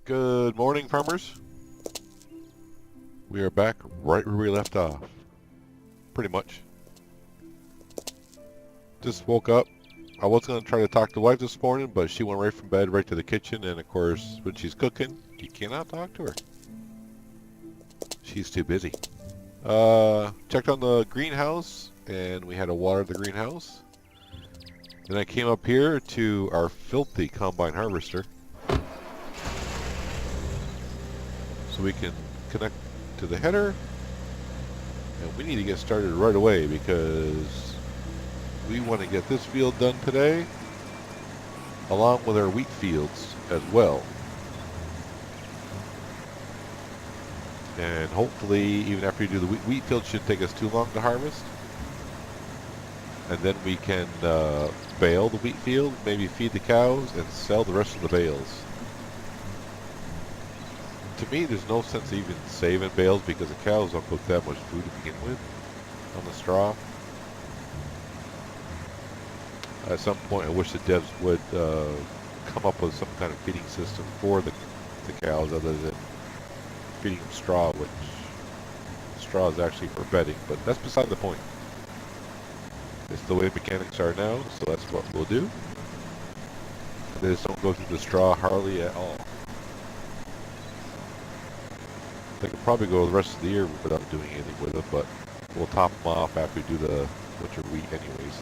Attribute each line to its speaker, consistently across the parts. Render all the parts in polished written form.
Speaker 1: Good morning, farmers. We are back right where we left off. Pretty much. Just woke up. I was going to try to talk to the wife this morning, but she went right from bed right to the kitchen, and of course, when she's cooking, you cannot talk to her. She's too busy. Checked on the greenhouse, and we had to water the greenhouse. Then I came up here to our filthy combine harvester, so we can connect to the header, and we need to get started right away because we want to get this field done today along with our wheat fields as well, and hopefully even after we do the wheat field shouldn't take us too long to harvest, and then we can bale the wheat field, maybe feed the cows and sell the rest of the bales. To me, there's no sense even saving bales because the cows don't cook that much food to begin with on the straw. At some point, I wish the devs would come up with some kind of feeding system for the cows other than feeding them straw, which straw is actually for bedding, but that's beside the point. It's the way mechanics are now, so that's what we'll do. They just don't go through the straw hardly at all. They could probably go the rest of the year without doing anything with it, but we'll top them off after we do the winter wheat anyways.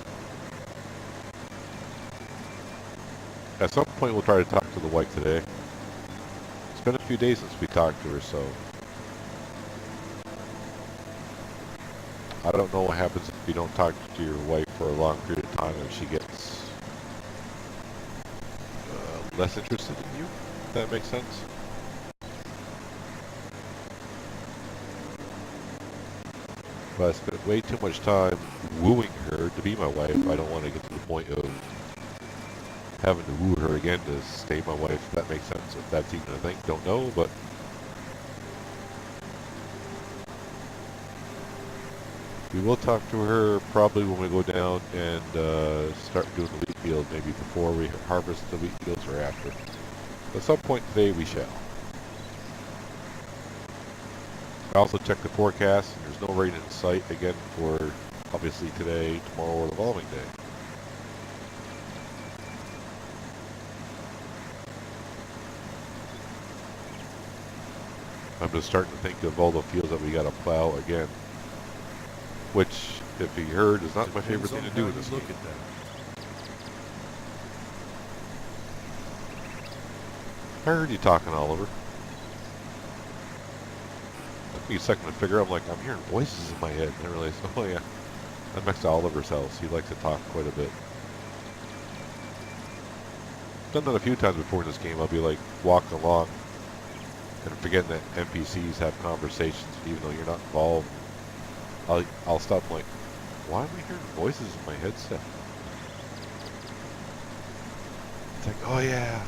Speaker 1: At some point we'll try to talk to the wife today. It's been a few days since we talked to her, so I don't know what happens if you don't talk to your wife for a long period of time and she gets less interested in you, if that makes sense. But I spent way too much time wooing her to be my wife. I don't want to get to the point of having to woo her again to stay my wife, if that makes sense. If that's even a thing, don't know, but we will talk to her probably when we go down and start doing the wheat field, maybe before we harvest the wheat fields or after. At some point today we shall. I also checked the forecast, and there's no rain in sight again for obviously today, tomorrow, or the following day. I'm just starting to think of all the fields that we got to plow again, which, if you heard, is not my favorite thing to do in this game. I heard you talking, Oliver. Took me a second to figure out, I'm like, I'm hearing voices in my head, and I realized, oh yeah, I'm next to Oliver's house. He likes to talk quite a bit. Done that a few times before in this game. I'll be like walking along and forgetting that NPCs have conversations, even though you're not involved. I'll stop like, why am I hearing voices in my headset? It's like, oh yeah,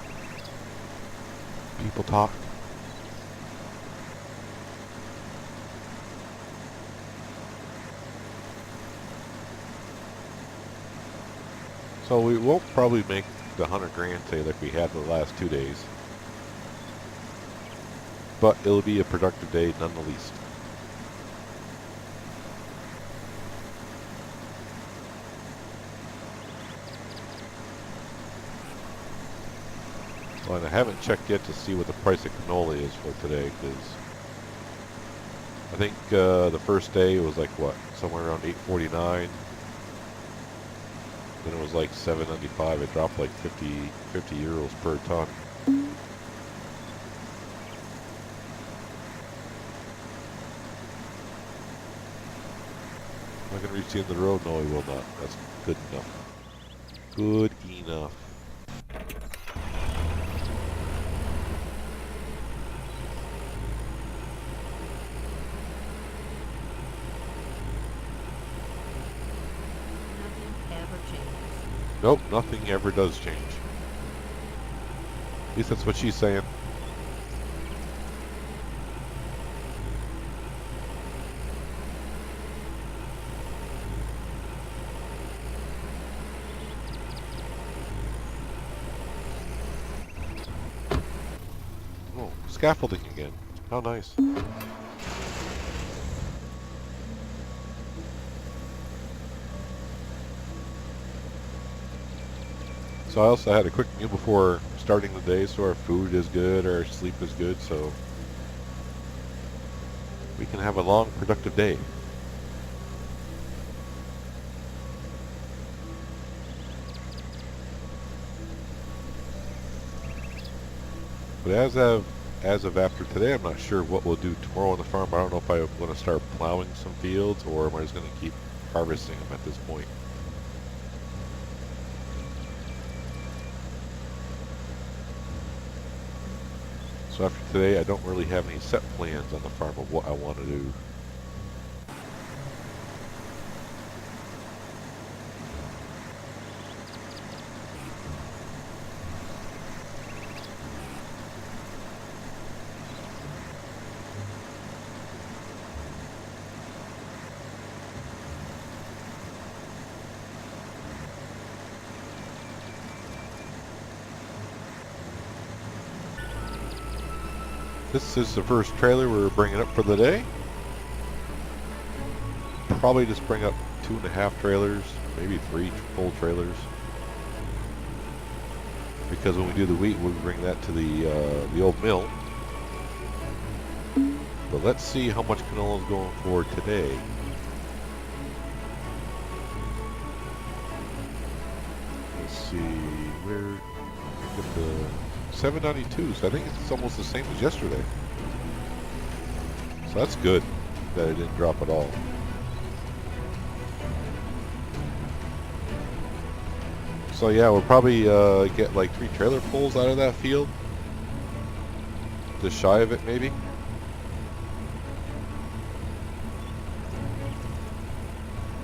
Speaker 1: people talk. So we won't probably make the 100 grand today like we had the last 2 days, but it'll be a productive day none the least. Well, and I haven't checked yet to see what the price of canola is for today, because I think the first day it was like, what, somewhere around 8.49. Then it was like 7.95. It dropped like 50 euros per ton. Am I going to reach the end of the road? No, we will not. That's good enough. Good enough. Nope, nothing ever does change. At least that's what she's saying. Oh, scaffolding again. How nice. So I also had a quick meal before starting the day, so our food is good, our sleep is good, so we can have a long, productive day. But as of after today, I'm not sure what we'll do tomorrow on the farm. I don't know if I'm going to start plowing some fields, or am I just going to keep harvesting them at this point. So after today, I don't really have any set plans on the farm of what I want to do. This is the first trailer we're bringing up for the day. Probably just bring up 2.5 trailers, maybe 3 full trailers. Because when we do the wheat, we'll bring that to the old mill. But let's see how much canola is going for today. Let's see, we're at the 792, so I think it's almost the same as yesterday. So that's good that it didn't drop at all. So yeah, we'll probably get like 3 trailer pulls out of that field. Just shy of it maybe.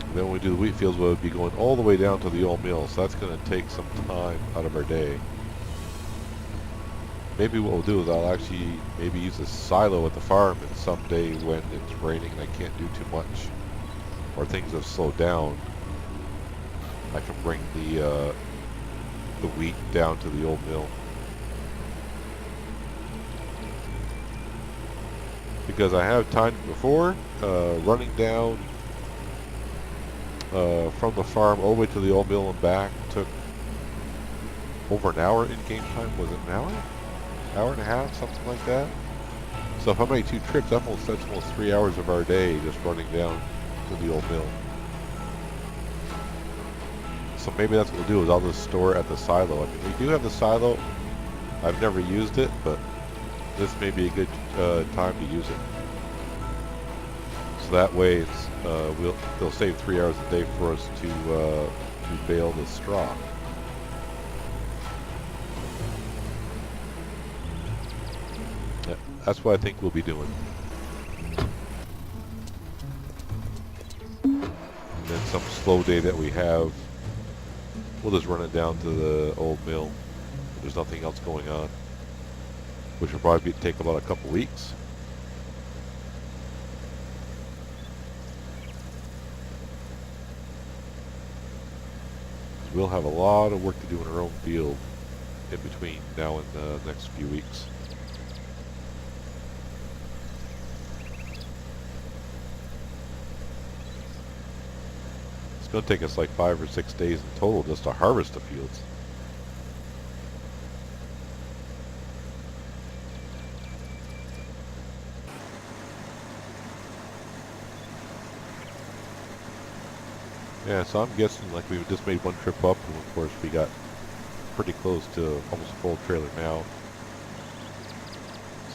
Speaker 1: And then when we do the wheat fields, we'll be going all the way down to the old mill, so that's going to take some time out of our day. Maybe what we'll do is I'll actually maybe use a silo at the farm, and someday when it's raining and I can't do too much, or things have slowed down, I can bring the wheat down to the old mill. Because I have time before, running down from the farm all the way to the old mill and back took over an hour in game time. Was it an hour? Hour and a half, something like that. So if I make 2 trips, that's almost 3 hours of our day just running down to the old mill. So maybe that's what we'll do, is I'll just store it at the silo. I mean, we do have the silo. I've never used it, but this may be a good time to use it. So that way, it's they'll save 3 hours a day for us to bale the straw. Yeah, that's what I think we'll be doing. And then some slow day that we have, we'll just run it down to the old mill. There's nothing else going on, which will probably take about a couple weeks. We'll have a lot of work to do in our own field in between now and the next few weeks. It's going to take us like 5 or 6 days in total just to harvest the fields. Yeah, so I'm guessing like we just made 1 trip up, and of course we got pretty close to almost a full trailer now.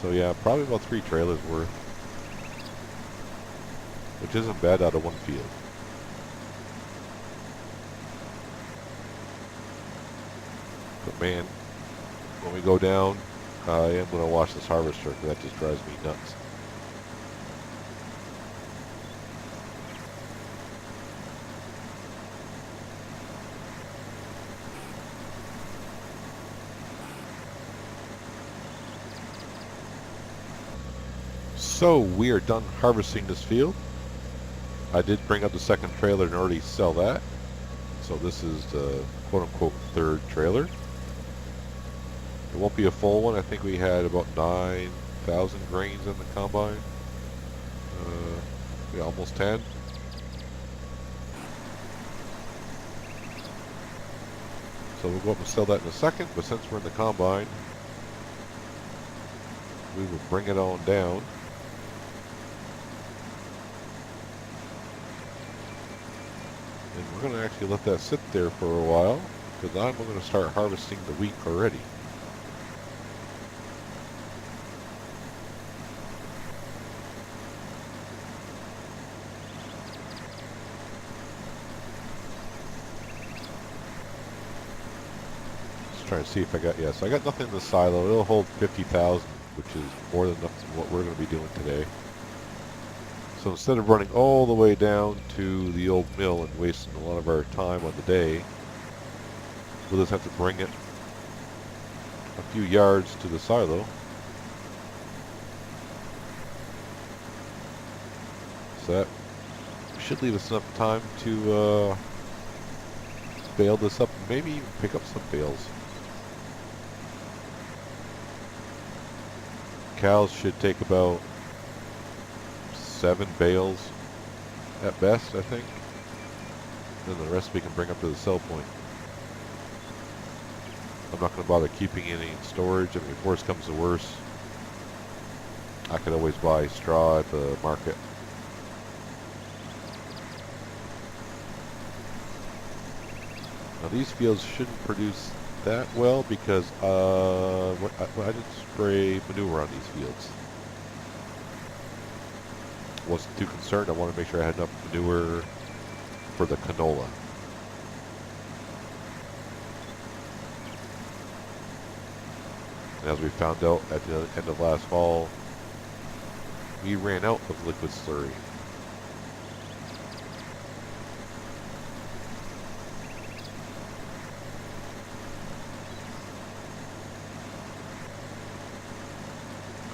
Speaker 1: So yeah, probably about 3 trailers worth, which isn't bad out of 1 field. But man, when we go down, I am going to watch this harvester, because that just drives me nuts. So we are done harvesting this field. I did bring up the 2nd trailer and already sell that. So this is the quote-unquote 3rd trailer. It won't be a full one. I think we had about 9 9,000 grains in the combine. Yeah, almost 10. So we'll go up and sell that in a second, but since we're in the combine, we will bring it on down. And we're going to actually let that sit there for a while, because I'm going to start harvesting the wheat already. Trying to see if I got, yes, I got nothing in the silo. It'll hold 50,000, which is more than enough than what we're going to be doing today. So instead of running all the way down to the old mill and wasting a lot of our time on the day, we'll just have to bring it a few yards to the silo. So that should leave us enough time to bale this up and maybe even pick up some bales. Cows should take about 7 bales at best, I think. Then the rest we can bring up to the sell point. I'm not going to bother keeping any in storage. I mean, if worse comes to worse, I could always buy straw at the market. Now these fields shouldn't produce that well because I didn't spray manure on these fields. Wasn't too concerned. I want to make sure I had enough manure for the canola. And as we found out at the end of last fall, we ran out of liquid slurry.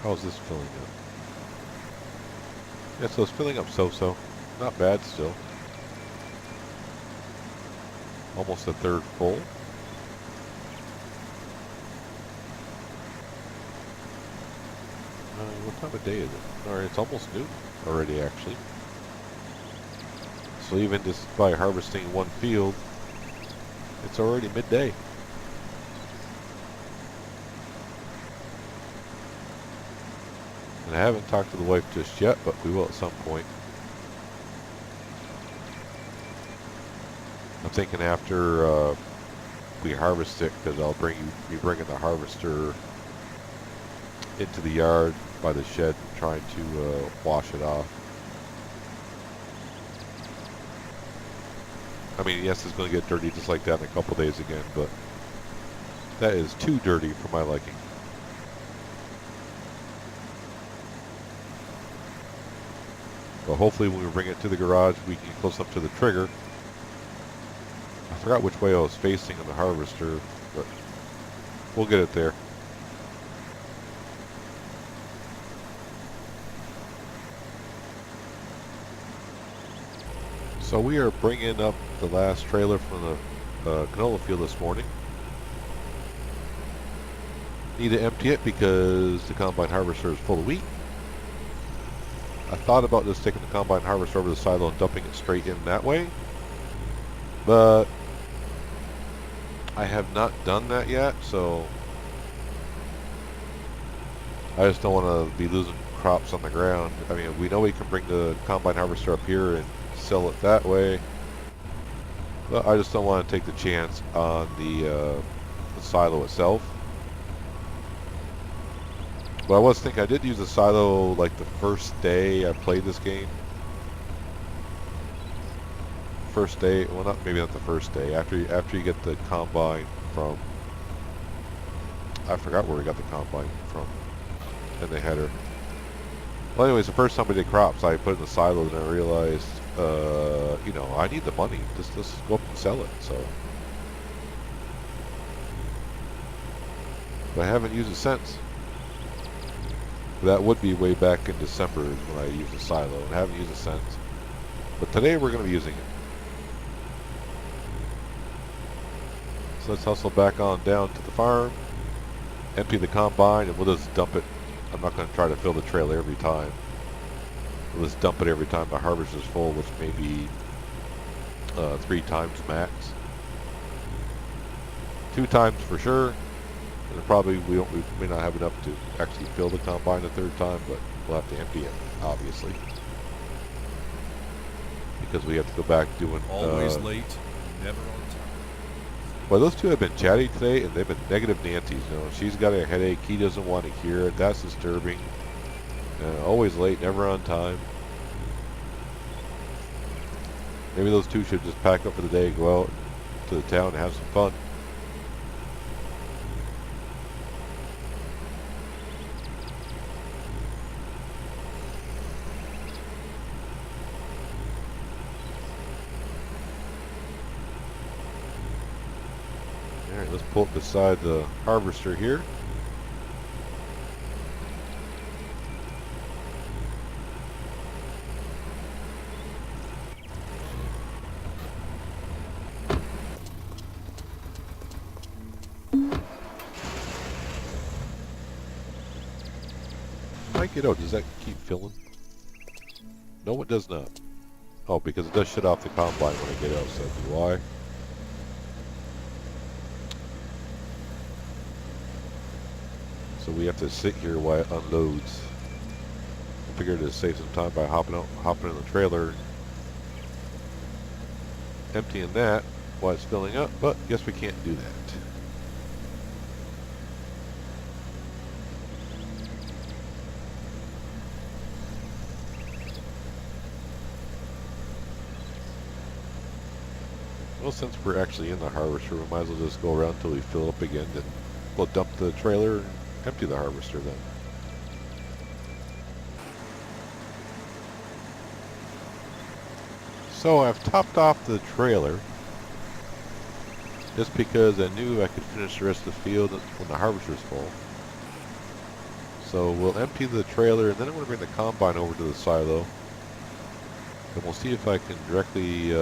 Speaker 1: How's this filling up? Yeah, so it's filling up so-so. Not bad still. Almost a third full. What time of day is it? Alright, it's almost noon already actually. So even just by harvesting one field, it's already midday. And I haven't talked to the wife just yet, but we will at some point. I'm thinking after we harvest it, because I'll be bringing the harvester into the yard by the shed and trying to wash it off. I mean, yes, it's going to get dirty just like that in a couple days again, but that is too dirty for my liking. But hopefully when we bring it to the garage, we can get close up to the trigger. I forgot which way I was facing on the harvester, but we'll get it there. So we are bringing up the last trailer from the canola field this morning. Need to empty it because the combine harvester is full of wheat. I thought about just taking the combine harvester over the silo and dumping it straight in that way, but I have not done that yet, so I just don't want to be losing crops on the ground. I mean, we know we can bring the combine harvester up here and sell it that way, but I just don't want to take the chance on the silo itself. But I was thinking I did use the silo like the first day I played this game. First day, well, maybe not the first day. After you get the combine from, I forgot where we got the combine from, and the header. Well, anyways, the first time we did crops, I put it in the silo, and I realized, you know, I need the money. Just go up and sell it. So, but I haven't used it since. That would be way back in December when I used the silo, and I haven't used it since. But today we're going to be using it. So let's hustle back on down to the farm, empty the combine, and we'll just dump it I'm not going to try to fill the trailer every time. Let's dump it every time the harvester's full, which may be 3 times max. 2 times for sure, and probably we may not have enough to actually fill the combine the 3rd time, but we'll have to empty it, obviously, because we have to go back doing.
Speaker 2: Always late, never on time.
Speaker 1: Well, those two have been chatty today, and they've been negative Nancy's. You know, she's got a headache. He doesn't want to hear it. That's disturbing. Always late, never on time. Maybe those two should just pack up for the day, go out to the town, and have some fun. Alright, let's pull up beside the harvester here. Get out. Does that keep filling? No, it does not. Oh, because it does shut off the combine when I get out, so that's why. So we have to sit here while it unloads. I figured to save some time by hopping in the trailer, emptying that while it's filling up, but guess we can't do that. Well, since we're actually in the harvester, we might as well just go around until we fill up again, then we'll dump the trailer and empty the harvester then. So I've topped off the trailer just because I knew I could finish the rest of the field when the harvester's full. So we'll empty the trailer, and then I'm going to bring the combine over to the silo, and we'll see if I can directly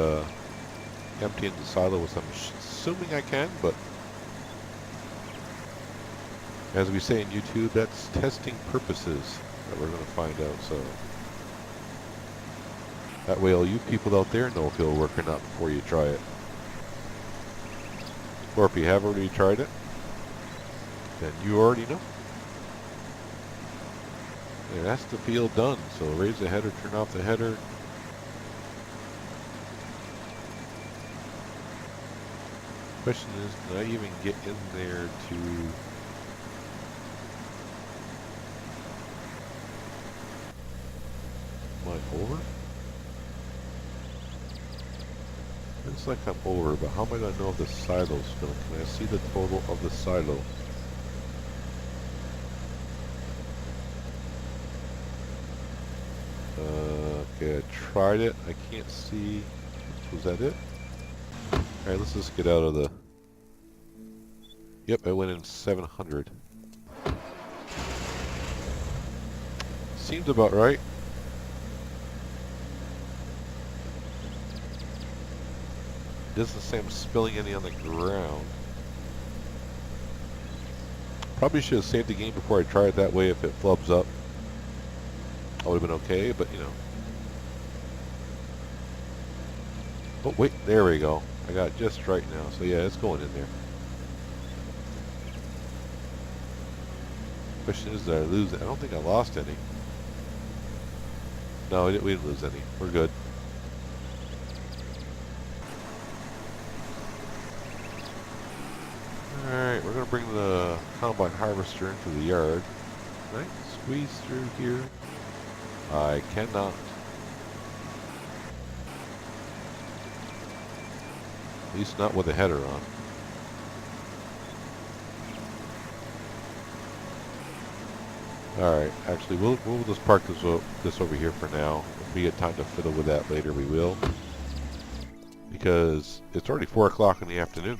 Speaker 1: empty in the silo, which I'm assuming I can, but as we say in YouTube, that's testing purposes that we're going to find out. So that way all you people out there know if it'll work or not before you try it. Or if you have already tried it, then you already know. There, that's the field done. So raise the header, turn off the header. Question is, can I even get in there to... Am I over? Looks like I'm over, but how am I going to know if the silo's filled? Can I see the total of the silo? Okay, I tried it. I can't see. Was that it? Alright, let's just get out of the... Yep, I went in 700. Seems about right. Doesn't say I'm spilling any on the ground. Probably should have saved the game before I tried it that way. If it flubs up, I would have been okay, but you know. Oh wait, there we go. I got it just right now. So yeah, it's going in there. Question is, did I lose it? I don't think I lost any. No, we didn't lose any. We're good. Alright, we're going to bring the combine harvester into the yard. Can I squeeze through here? I cannot. At least not with a header on. Alright, actually we'll just park this over here for now. If we get time to fiddle with that later, we will. Because it's already 4 o'clock in the afternoon.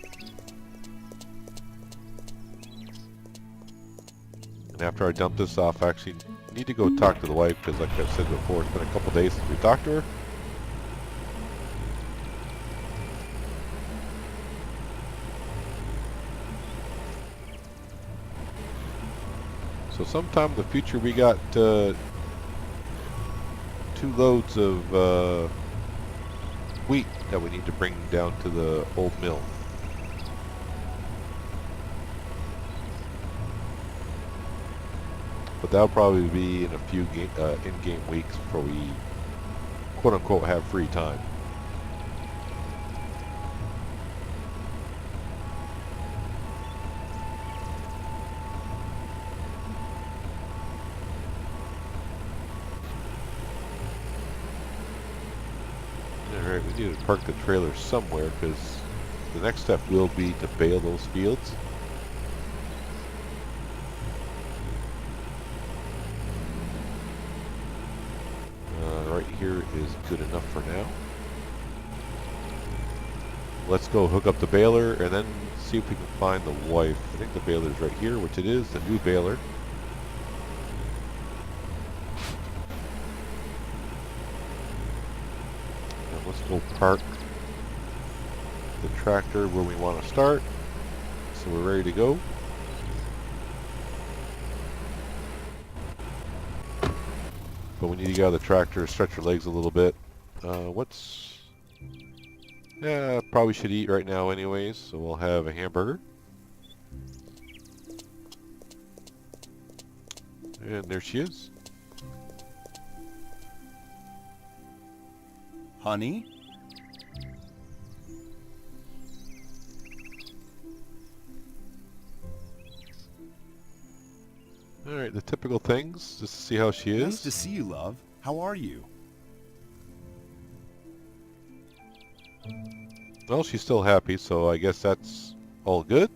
Speaker 1: And after I dump this off, I actually need to go talk to the wife, because like I've said before, it's been a couple days since we talked to her. So So sometime in the future we got 2 loads of wheat that we need to bring down to the old mill. But that'll probably be in a few in-game weeks before we quote-unquote have free time. Alright, we need to park the trailer somewhere because the next step will be to bale those fields. Right here is good enough for now. Let's go hook up the baler and then see if we can find the wife. I think the baler's right here, which it is, the new baler. And let's go park the tractor where we want to start. So we're ready to go. But when you get out of the tractor, stretch your legs a little bit. Yeah, probably should eat right now anyways, so we'll have a hamburger. And there she is.
Speaker 3: Honey?
Speaker 1: Alright, the typical things, just to see how she is.
Speaker 3: Nice to see you, love. How are you?
Speaker 1: Well, she's still happy, so I guess that's all good.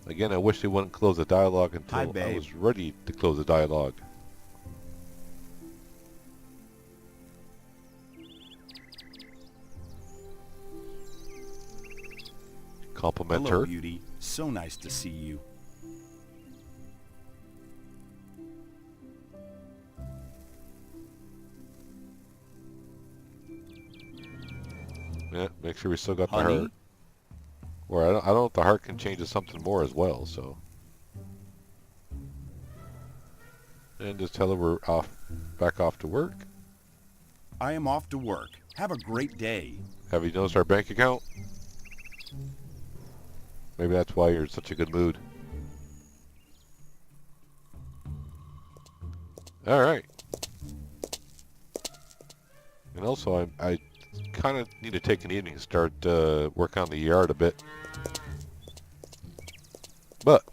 Speaker 1: Again, I wish they wouldn't close the dialogue until
Speaker 3: Hi,
Speaker 1: I
Speaker 3: babe.
Speaker 1: was ready to close the dialogue. Compliment
Speaker 3: Hello,
Speaker 1: her.
Speaker 3: beauty. So nice to see you.
Speaker 1: Yeah, make sure we still got the
Speaker 3: Honey?
Speaker 1: heart. Or I don't know if the heart can change to something more as well, so. And just tell her we're back off to work.
Speaker 3: I am off to work. Have a great day.
Speaker 1: Have you noticed our bank account? Maybe that's why you're in such a good mood. Alright. And also, I kind of need to take an evening to start work on the yard a bit. But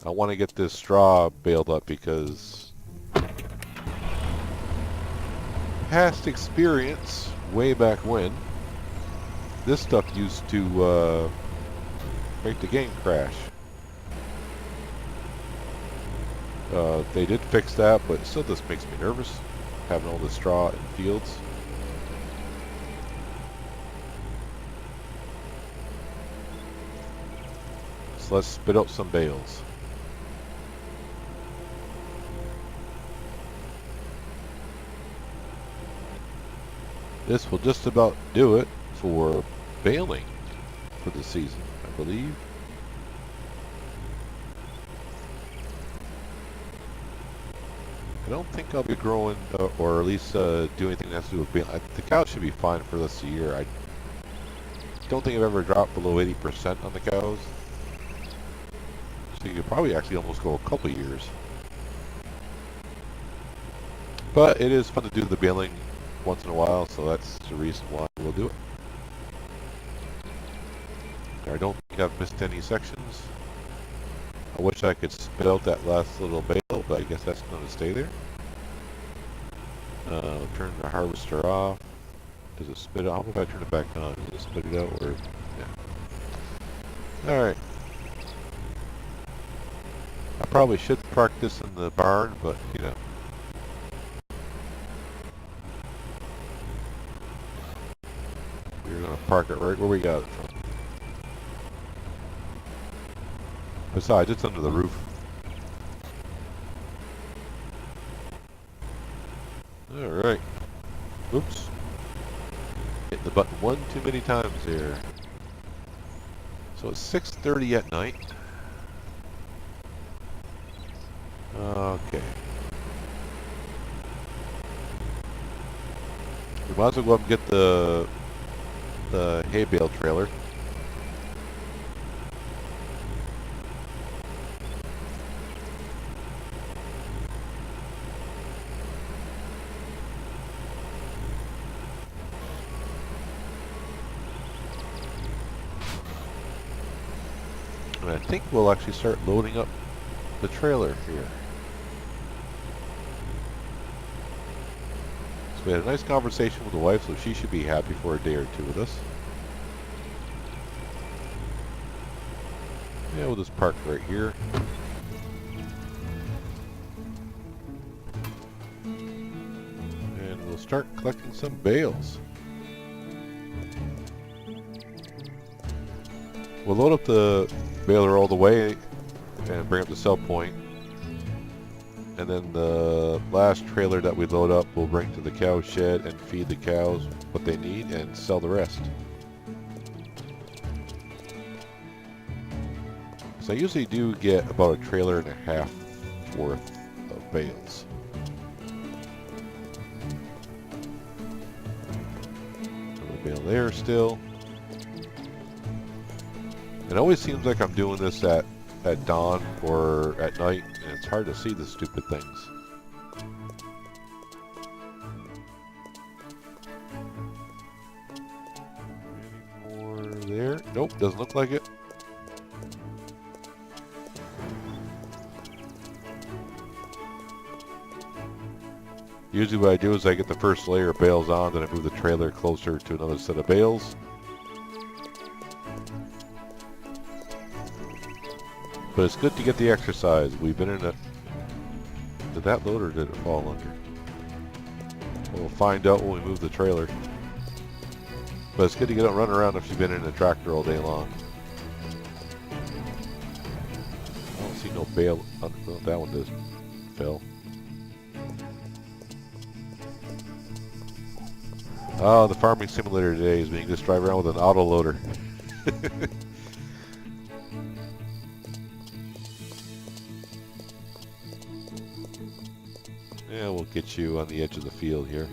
Speaker 1: I want to get this straw baled up because past experience, way back when, this stuff used to make the game crash. They did fix that, but it still just makes me nervous, having all the straw in fields. So let's spit out some bales. This will just about do it for baling for the season, I believe. I don't think I'll be growing, or at least doing anything that has to do with baling. The cows should be fine for this year. I don't think I've ever dropped below 80% on the cows. So you could probably actually almost go a couple years. But it is fun to do the baling once in a while, so that's the reason why we'll do it. I don't think I've missed any sections. I wish I could spit out that last little bale, but I guess that's going to stay there. Turn the harvester off. Does it spit out? How about if I turn it back on? Does it spit it out? Or yeah. Alright. I probably should park this in the barn, but you know. We're going to park it right where we got it from. Besides, it's under the roof. Alright. Oops. Hit the button one too many times here. So it's 6:30 at night. Okay. We might as well go up and get the hay bale trailer. And I think we'll actually start loading up the trailer here. So we had a nice conversation with the wife, so she should be happy for a day or two with us. Yeah, we'll just park right here. And we'll start collecting some bales. We'll load up the baler all the way and bring up the sell point. And then the last trailer that we load up we'll bring to the cow shed and feed the cows what they need and sell the rest. So I usually do get about a trailer and a half worth of bales. Another bale there still. It always seems like I'm doing this at dawn or at night, and it's hard to see the stupid things. Any more there? Nope, doesn't look like it. Usually what I do is I get the first layer of bales on, then I move the trailer closer to another set of bales. But it's good to get the exercise. We've been in a... Did that load or did it fall under? We'll find out when we move the trailer. But it's good to get out and run around if you've been in a tractor all day long. I don't see no bale. Oh, that one does. Fell. Oh, the farming simulator today is being just drive around with an auto loader. Yeah, we'll get you on the edge of the field here.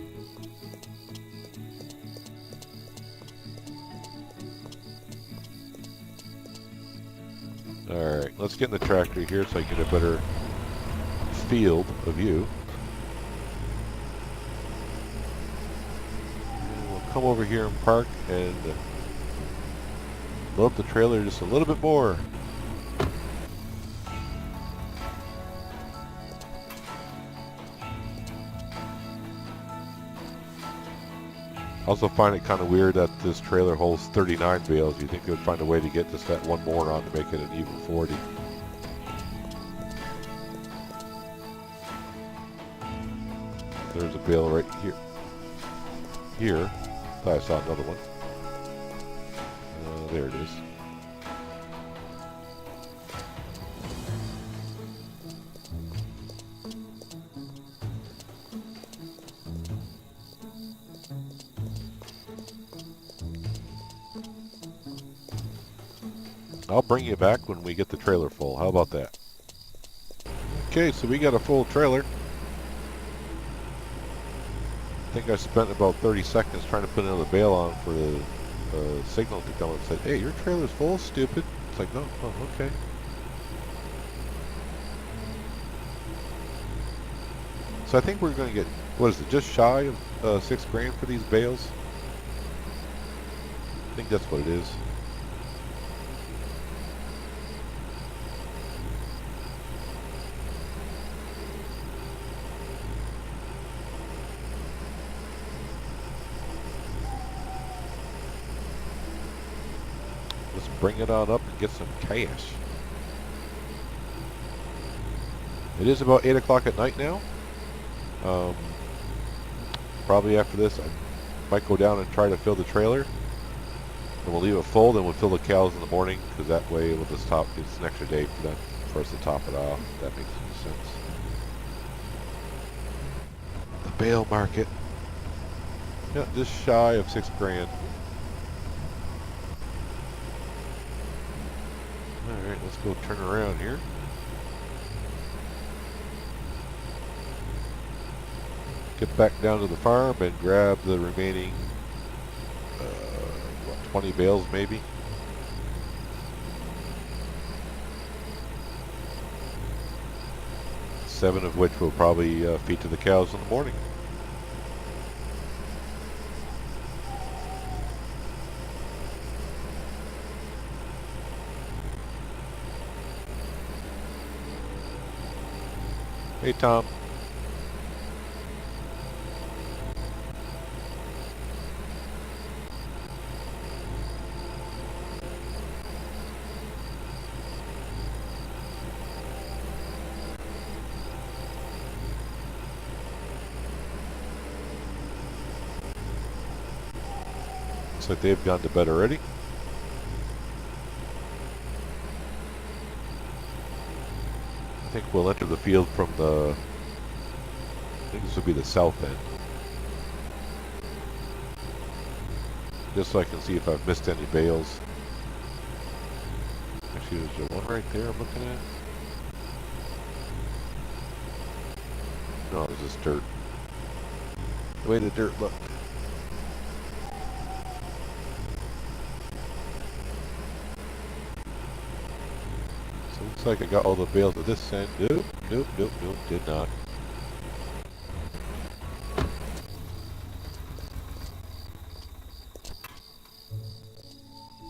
Speaker 1: Alright, let's get in the tractor here so I can get a better field of you. And we'll come over here and park and load up the trailer just a little bit more. I also find it kind of weird that this trailer holds 39 bales. You'd think they would find a way to get just that one more on to make it an even 40. There's a bale right here. Here. Thought I saw another one. There it is. I'll bring you back when we get the trailer full. How about that? Okay, so we got a full trailer. I think I spent about 30 seconds trying to put another bale on for the signal to come and say, hey, your trailer's full, stupid. It's like, no, oh, okay. So I think we're going to get, what is it, just shy of $6 grand for these bales? I think that's what it is. Let's bring it on up and get some cash. It is about 8 o'clock at night now. Probably after this I might go down and try to fill the trailer. And we'll leave it full, then we'll fill the cows in the morning, because that way we'll just top, it's an extra day for them, for us to top it off, if that makes any sense. The bale market. Yeah, just shy of $6 grand. Alright, let's go turn around here. get back down to the farm and grab the remaining, what, 20 bales maybe? Seven of which we'll probably feed to the cows in the morning. Hey, Tom. Looks like they've gone to bed already. I think we'll enter the field from the, I think this will be the south end. Just so I can see if I've missed any bales. Actually, there's one right there I'm looking at. No, it's just dirt. The way the dirt looked. So looks like I got all the bales at this end. Nope, nope, nope, nope, did not.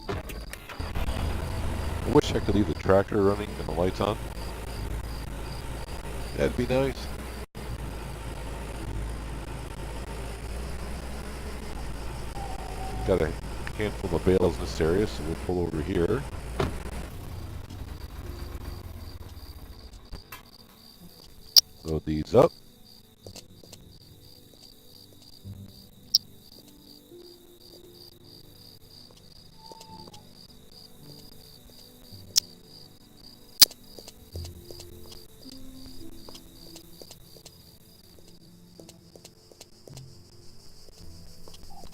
Speaker 1: I wish I could leave the tractor running and the lights on. That'd be nice. Got a handful of bales in this area, so we'll pull over here. Load these up.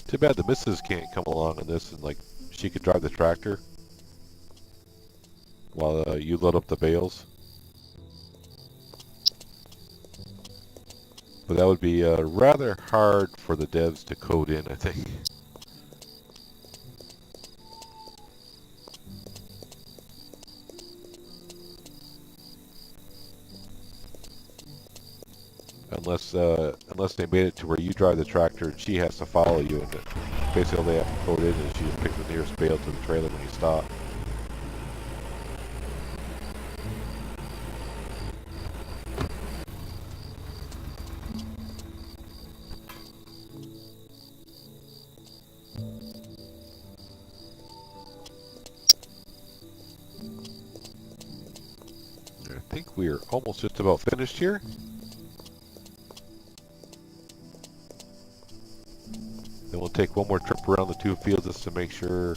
Speaker 1: Too bad the missus can't come along on this and like she could drive the tractor while you load up the bales. But that would be rather hard for the devs to code in, I think. Unless they made it to where you drive the tractor and she has to follow you, and basically all they have to code in is she just picks the nearest bale to the trailer when you stop. I think we're almost just about finished here. Then we'll take one more trip around the two fields just to make sure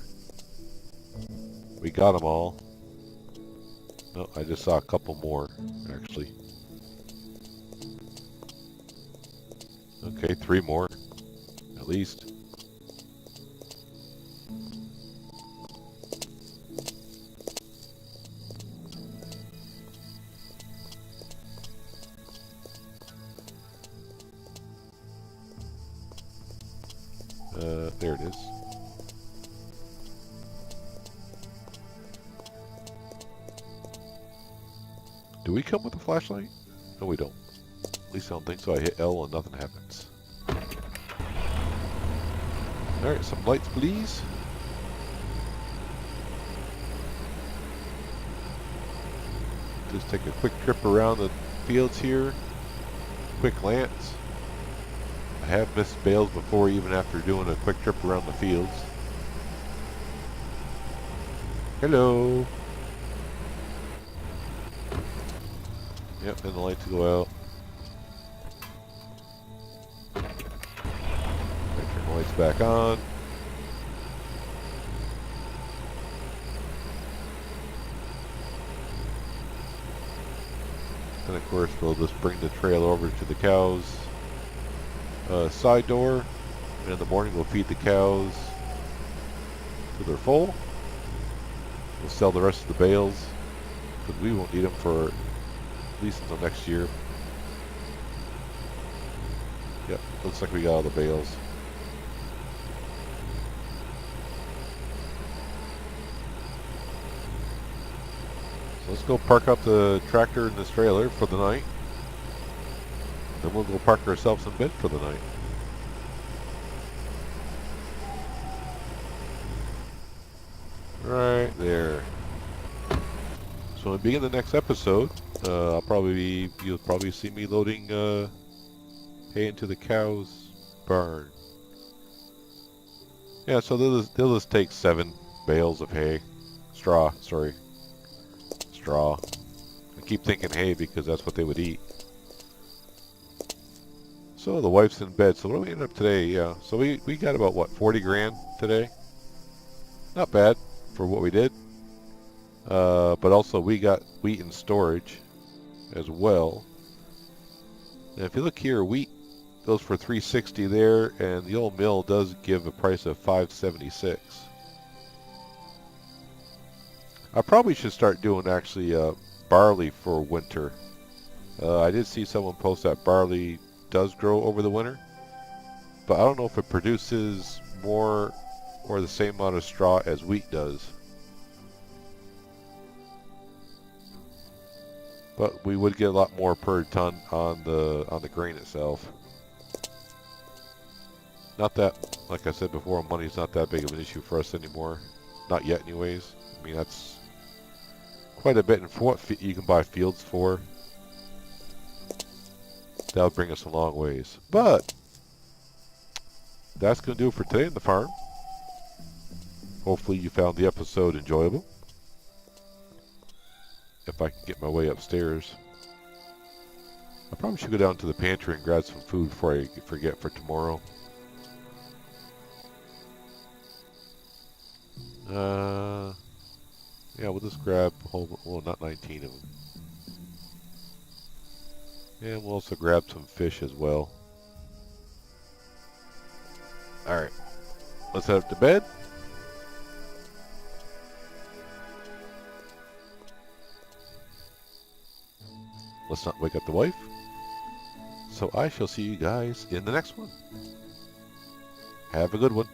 Speaker 1: we got them all. No, I just saw a couple more, actually. Okay, 3 more, at least. There it is. Do we come with a flashlight? No, we don't. At least I don't think so. I hit L and nothing happens. Alright, some lights, please. Just take a quick trip around the fields here. Quick glance. I have missed bales before, even after doing a quick trip around the fields. Hello. Yep, and the lights go out. Turn the lights back on. And of course, we'll just bring the trailer over to the cows' side door, and in the morning we'll feed the cows till they're full. We'll sell the rest of the bales because we won't need them for at least until next year. Yep, looks like we got all the bales. So let's go park up the tractor and this trailer for the night. Then we'll go park ourselves in bed for the night. Right there. So when we begin the next episode, you'll probably see me loading hay into the cow's barn. Yeah, so they'll just take 7 bales of hay. Straw. I keep thinking hay because that's what they would eat. So the wife's in bed. So what do we end up today? Yeah, so we got about, what, 40 grand today? Not bad for what we did. But also we got wheat in storage as well. And if you look here, wheat goes for $360 there, and the old mill does give a price of $576. I probably should start doing actually barley for winter. I did see someone post that barley does grow over the winter, but I don't know if it produces more or the same amount of straw as wheat does. But we would get a lot more per ton on the grain itself. Not that, like I said before, money's not that big of an issue for us anymore. Not yet anyways. I mean, that's quite a bit, and for what you can buy fields for, that'll bring us a long ways. But that's going to do it for today on the farm. Hopefully you found the episode enjoyable. If I can get my way upstairs. I probably should go down to the pantry and grab some food before I forget for tomorrow. Yeah, we'll just grab well, not 19 of them. And we'll also grab some fish as well. Alright, let's head up to bed. Let's not wake up the wife. So I shall see you guys in the next one. Have a good one.